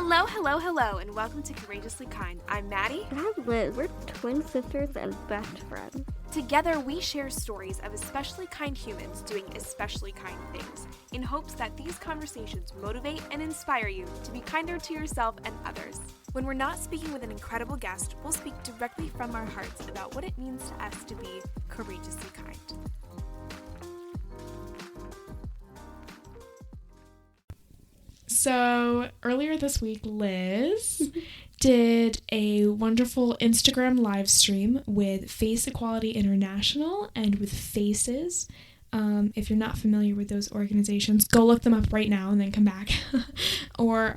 Hello, hello, hello, and welcome to Courageously Kind. I'm Maddie. And I'm Liz. We're twin sisters and best friends. Together, we share stories of especially kind humans doing especially kind things, in hopes that these conversations motivate and inspire you to be kinder to yourself and others. When we're not speaking with an incredible guest, we'll speak directly from our hearts about what it means to us to be courageously kind. So earlier this week, Liz did a wonderful Instagram live stream with Face Equality International and with Faces. If you're not familiar with those organizations, go look them up right now and then come back. Or,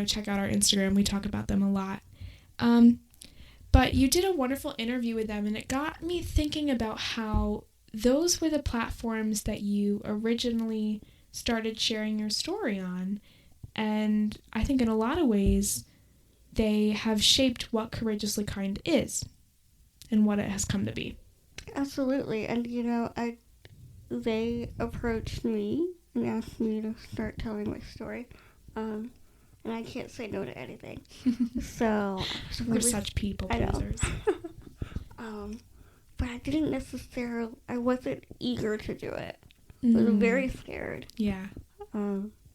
check out our Instagram. We talk about them a lot. But you did a wonderful interview with them, and it got me thinking about how those were the platforms that you originally started sharing your story on. And I think in a lot of ways, they have shaped what Courageously Kind is and what it has come to be. Absolutely. And, they approached me and asked me to start telling my story. And I can't say no to anything. So We're such people pleasers. But I wasn't eager to do it. I was very scared. Yeah.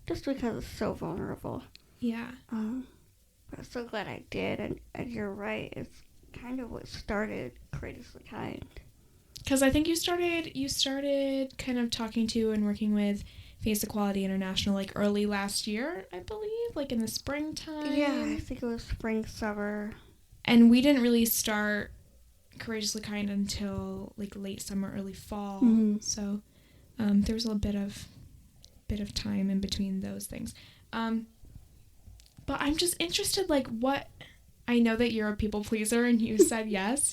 Just because it's so vulnerable. Yeah. But I'm so glad I did, and you're right, it's kind of what started Courageously Kind. Because I think you started kind of talking to and working with Face Equality International like early last year, I believe, like in the springtime. Yeah, I think it was spring, summer. And we didn't really start Courageously Kind until like late summer, early fall. Mm-hmm. So there was a bit of time in between those things. But I'm just interested, like, what, I know that you're a people pleaser and you said yes,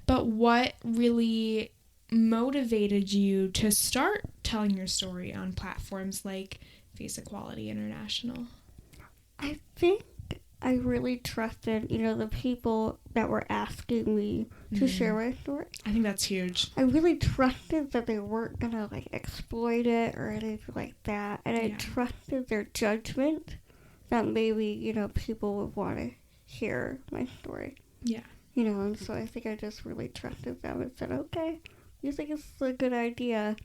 but what really motivated you to start telling your story on platforms like Face Equality International? I think I really trusted, the people that were asking me to share my story. I think that's huge. I really trusted that they weren't going to, exploit it or anything like that. And I trusted their judgment that maybe, people would want to hear my story. Yeah. And so I think I just really trusted them and said, okay, you think it's a good idea.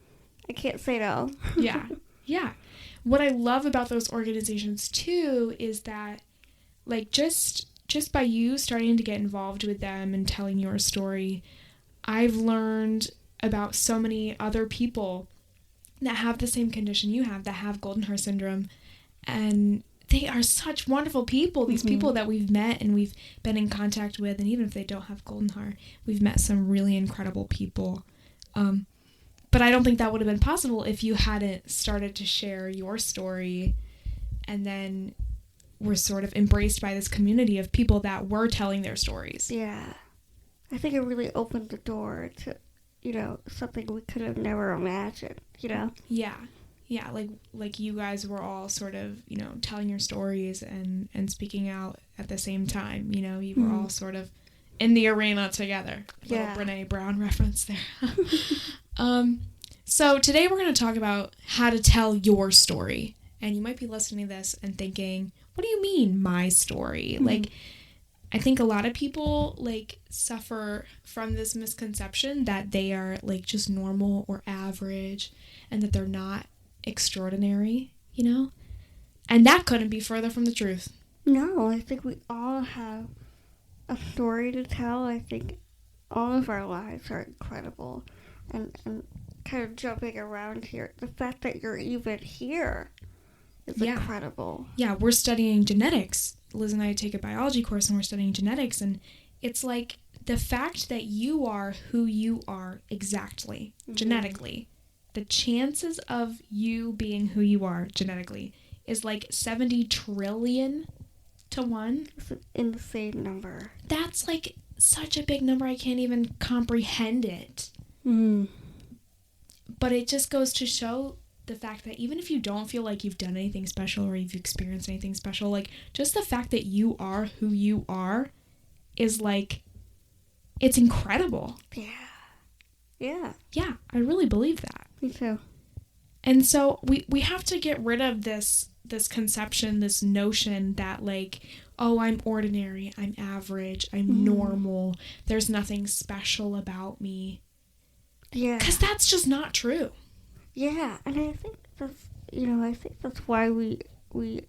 I can't say no. Yeah. Yeah. What I love about those organizations, too, is that, just by you starting to get involved with them and telling your story, I've learned about so many other people that have the same condition you have, that have golden heart syndrome, and they are such wonderful people, these people that we've met and we've been in contact with, and even if they don't have golden heart, we've met some really incredible people. But I don't think that would have been possible if you hadn't started to share your story and then were sort of embraced by this community of people that were telling their stories. Yeah. I think it really opened the door to, something we could have never imagined, Yeah. Yeah, like you guys were all sort of, telling your stories and speaking out at the same time. You were all sort of in the arena together. Yeah. Little Brene Brown reference there. So today we're going to talk about how to tell your story. And you might be listening to this and thinking, what do you mean, my story? I think a lot of people, suffer from this misconception that they are, just normal or average and that they're not extraordinary, And that couldn't be further from the truth. No, I think we all have a story to tell. I think all of our lives are incredible. And kind of jumping around here, the fact that you're even here is incredible. Yeah, we're studying genetics. Liz and I take a biology course and we're studying genetics, and it's like the fact that you are who you are exactly, genetically, the chances of you being who you are genetically is 70 trillion to 1. It's an insane number. That's such a big number, I can't even comprehend it. But it just goes to show the fact that even if you don't feel like you've done anything special or you've experienced anything special, just the fact that you are who you are is it's incredible. Yeah. Yeah, I really believe that. Me too. And so we have to get rid of this conception, this notion that like, oh, I'm ordinary, I'm average, I'm normal, there's nothing special about me. Yeah. Because that's just not true. Yeah, and I think that's why we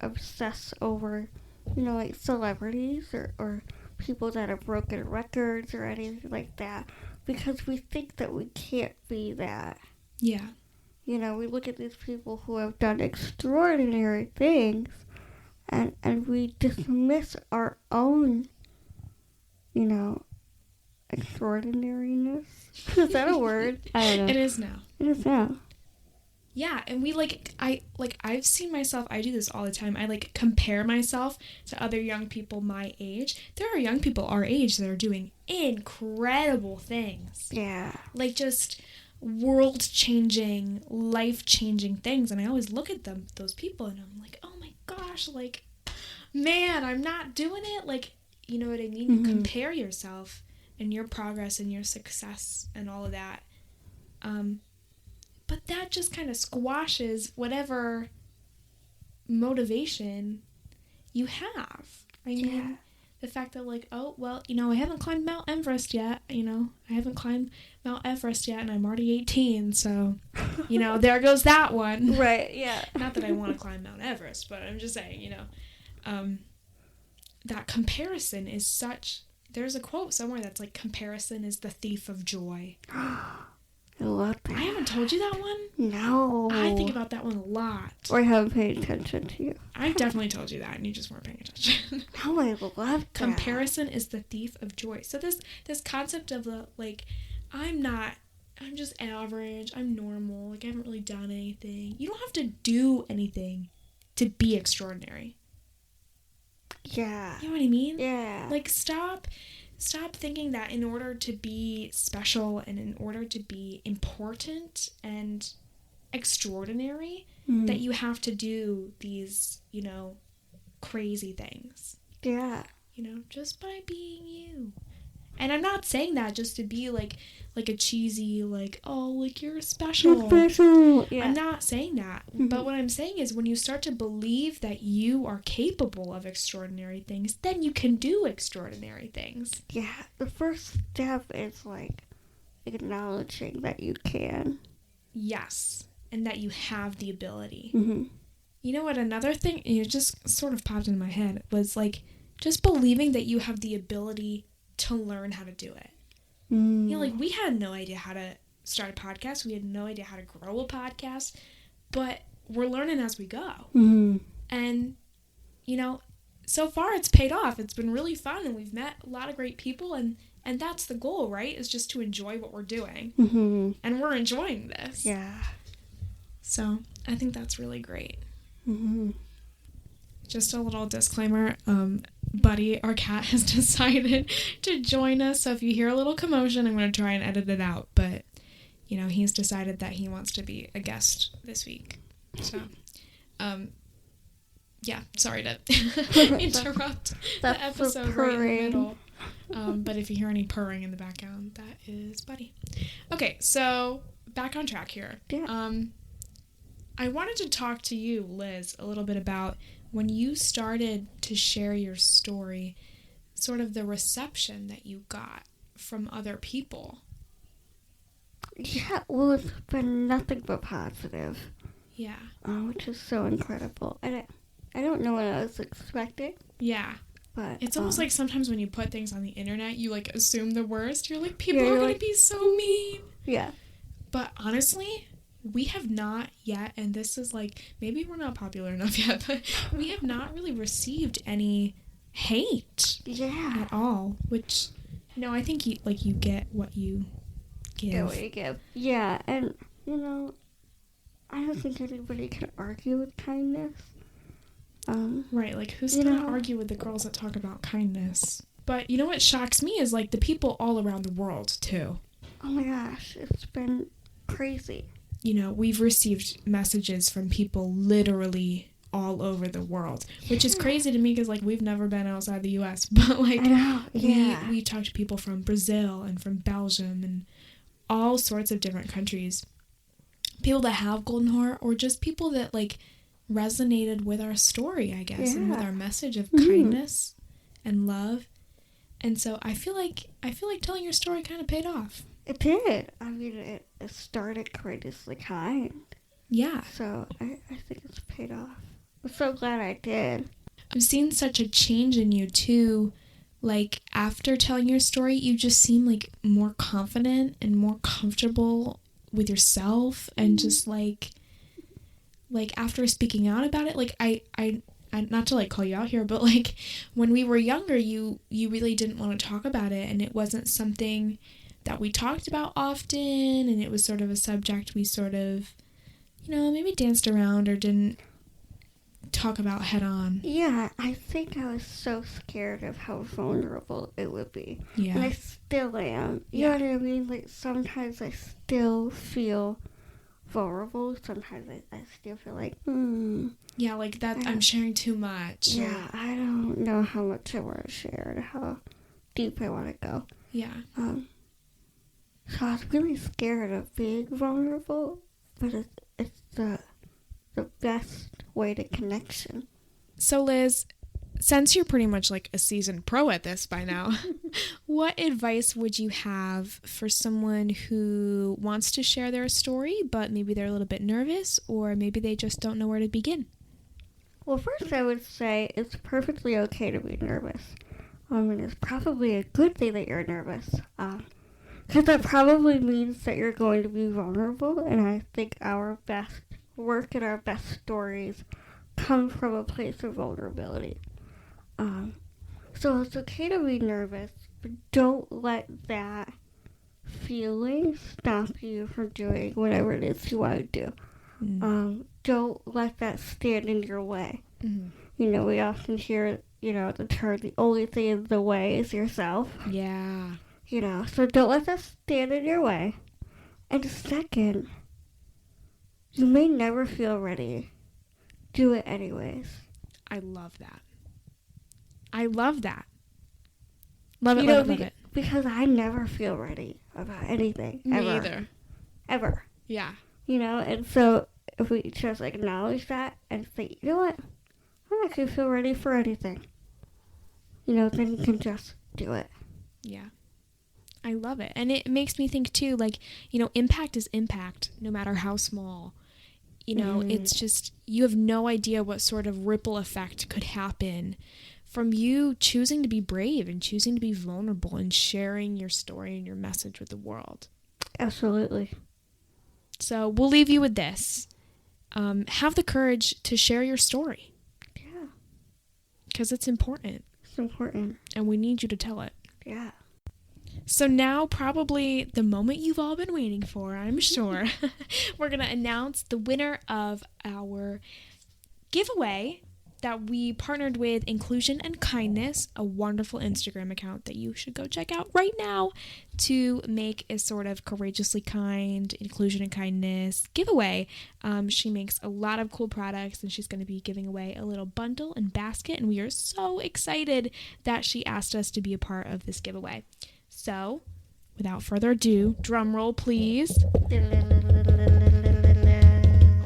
obsess over, like celebrities or people that have broken records or anything like that, because we think that we can't be that. Yeah. We look at these people who have done extraordinary things, and we dismiss our own, extraordinariness. Is that a word? I don't know. It is now. It is now. Yeah, and I've seen myself, I do this all the time. I compare myself to other young people my age. There are young people our age that are doing incredible things. Yeah. Just world-changing, life-changing things, and I always look at those people, and I'm like, oh my gosh, man, I'm not doing it. You know what I mean? You compare yourself and your progress and your success and all of that. But that just kind of squashes whatever motivation you have. I mean, the fact that I haven't climbed Mount Everest yet, and I'm already 18, so, there goes that one. Right, yeah. Not that I want to climb Mount Everest, but I'm just saying, that comparison is such, there's a quote somewhere that's comparison is the thief of joy. I love that. I haven't told you that one? No. I think about that one a lot. Or I haven't paid attention to you. I've definitely told you that, and you just weren't paying attention. No, I love that. Comparison is the thief of joy. So this concept of I'm just average, I'm normal, I haven't really done anything. You don't have to do anything to be extraordinary. Yeah. You know what I mean? Yeah. Stop thinking that in order to be special and in order to be important and extraordinary, that you have to do these, crazy things. Yeah. Just by being you. And I'm not saying that just to be like a cheesy, you're special. You're special. Yeah. I'm not saying that. But what I'm saying is when you start to believe that you are capable of extraordinary things, then you can do extraordinary things. Yeah. The first step is acknowledging that you can. Yes. And that you have the ability. Mm-hmm. You know what? Another thing, it just sort of popped in my head, was just believing that you have the ability to learn how to do it. We had no idea how to start a podcast. We had no idea how to grow a podcast, but we're learning as we go. And, so far it's paid off. It's been really fun, and we've met a lot of great people, and that's the goal, right? Is just to enjoy what we're doing. And we're enjoying this. Yeah. So I think that's really great. Just a little disclaimer, Buddy, our cat, has decided to join us, so if you hear a little commotion, I'm going to try and edit it out, but, he's decided that he wants to be a guest this week, so, yeah, sorry to interrupt the episode right in the middle, but if you hear any purring in the background, that is Buddy. Okay, so, back on track here. Yeah. I wanted to talk to you, Liz, a little bit about when you started to share your story, sort of the reception that you got from other people. Yeah, well, it's been nothing but positive. Yeah. Which is so incredible. I don't know what I was expecting. Yeah. But it's almost like sometimes when you put things on the internet, you assume the worst. You're like, people are going to be so mean. Yeah. But honestly, we have not yet, and this is maybe we're not popular enough yet, but we have not really received any hate at all, which, I think you get what you give. Get what you give. Yeah, and, I don't think anybody can argue with kindness. Right, who's going to argue with the girls that talk about kindness? But you know what shocks me is, the people all around the world, too. Oh my gosh, it's been crazy. We've received messages from people literally all over the world, which is crazy to me because, we've never been outside the U.S., but, I know. Yeah. we talk to people from Brazil and from Belgium and all sorts of different countries. People that have golden heart, or just people that, resonated with our story, I guess, and with Yeah. our message of kindness and love. And so I feel like telling your story kind of paid off. It did. I mean, it started courageously kind. Yeah. So I think it's paid off. I'm so glad I did. I've seen such a change in you too. Like after telling your story, you just seem like more confident and more comfortable with yourself, and just like after speaking out about it, like I not to like call you out here, but like when we were younger, you really didn't want to talk about it, and it wasn't something that we talked about often, and it was sort of a subject we sort of, maybe danced around or didn't talk about head on. Yeah, I think I was so scared of how vulnerable it would be. Yeah. And I still am. You know what I mean? Like, sometimes I still feel vulnerable. Sometimes I still feel like, Yeah, like that I'm sharing too much. Yeah, I don't know how much I want to share and how deep I want to go. Yeah. So I was really scared of being vulnerable, but it's the best way to connection. So Liz, since you're pretty much like a seasoned pro at this by now, what advice would you have for someone who wants to share their story, but maybe they're a little bit nervous, or maybe they just don't know where to begin? Well, first I would say it's perfectly okay to be nervous. And it's probably a good thing that you're nervous. Because that probably means that you're going to be vulnerable, and I think our best work and our best stories come from a place of vulnerability. So it's okay to be nervous, but don't let that feeling stop you from doing whatever it is you want to do. Don't let that stand in your way. Mm-hmm. We often hear, the term, the only thing in the way is yourself. Yeah. So don't let that stand in your way. And second, you may never feel ready. Do it anyways. I love that. I love that. Love it, love it. Because I never feel ready about anything. Me Ever. either. Ever. Yeah. And so if we just acknowledge that and say, you know what? I don't actually feel ready for anything. Then you can just do it. Yeah. I love it. And it makes me think too, impact is impact, no matter how small. It's just, you have no idea what sort of ripple effect could happen from you choosing to be brave and choosing to be vulnerable and sharing your story and your message with the world. Absolutely. So we'll leave you with this. Have the courage to share your story. Yeah. Because it's important. It's important. And we need you to tell it. Yeah. So now, probably the moment you've all been waiting for, I'm sure, we're going to announce the winner of our giveaway that we partnered with Inclusion and Kindness, a wonderful Instagram account that you should go check out right now to make a sort of courageously kind, inclusion and kindness giveaway. She makes a lot of cool products, and she's going to be giving away a little bundle and basket, and we are so excited that she asked us to be a part of this giveaway. So, without further ado, drum roll, please.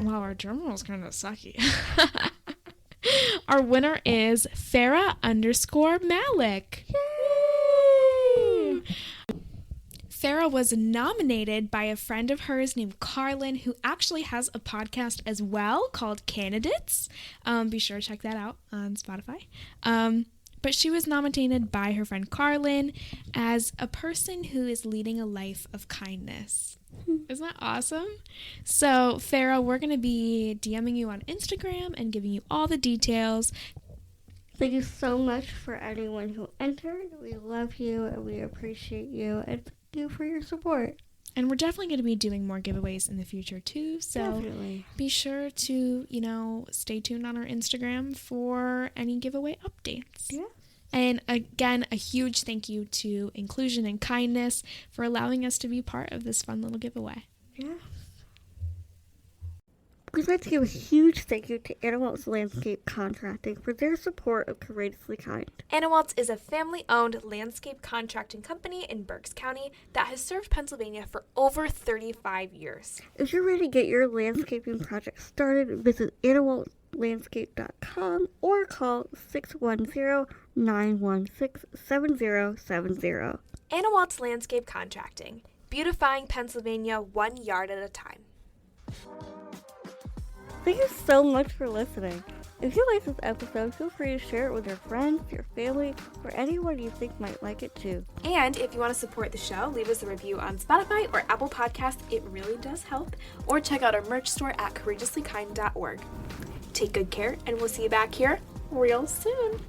Wow, our drum roll's kind of sucky. Our winner is Farah_Malik. Yay! Farah was nominated by a friend of hers named Carlin, who actually has a podcast as well called Candidates. Be sure to check that out on Spotify. But she was nominated by her friend Carlin as a person who is leading a life of kindness. Isn't that awesome? So, Farah, we're going to be DMing you on Instagram and giving you all the details. Thank you so much for anyone who entered. We love you and we appreciate you, and thank you for your support. And we're definitely going to be doing more giveaways in the future too. So Definitely. Be sure to, stay tuned on our Instagram for any giveaway updates. Yeah. And again, a huge thank you to Inclusion and Kindness for allowing us to be part of this fun little giveaway. Yeah. We'd like to give a huge thank you to Anawalt's Landscape Contracting for their support of Courageously Kind. Anawalt's is a family-owned landscape contracting company in Berks County that has served Pennsylvania for over 35 years. If you're ready to get your landscaping project started, visit AnnaWaltzLandscape.com or call 610-916-7070. Anna Waltz Landscape Contracting, beautifying Pennsylvania 1 yard at a time. Thank you so much for listening. If you like this episode, feel free to share it with your friends, your family, or anyone you think might like it too. And if you want to support the show, leave us a review on Spotify or Apple Podcasts. It really does help. Or check out our merch store at courageouslykind.org. Take good care, and we'll see you back here real soon.